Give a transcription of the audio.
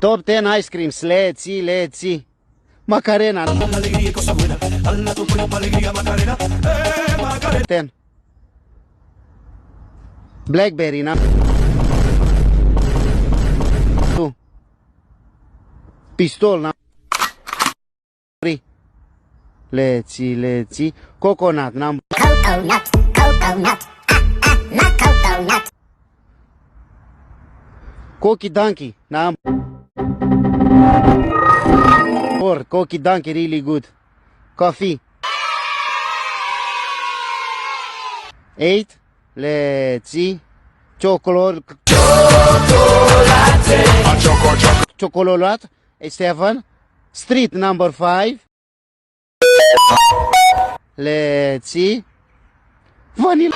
Top 10 ice creams. Let's see. Macarena. 10. Blackberry. Number 2. Pistol. Number 3. Let's see. Coconut. Number Coconut. Not coconut. Cokie Donkey. Number 4. Cokie Donkey, really good. Coffee. 8. Let's see. Chocolate. Chocolate. 7. Street. Number 5. Let's see. Vanilla.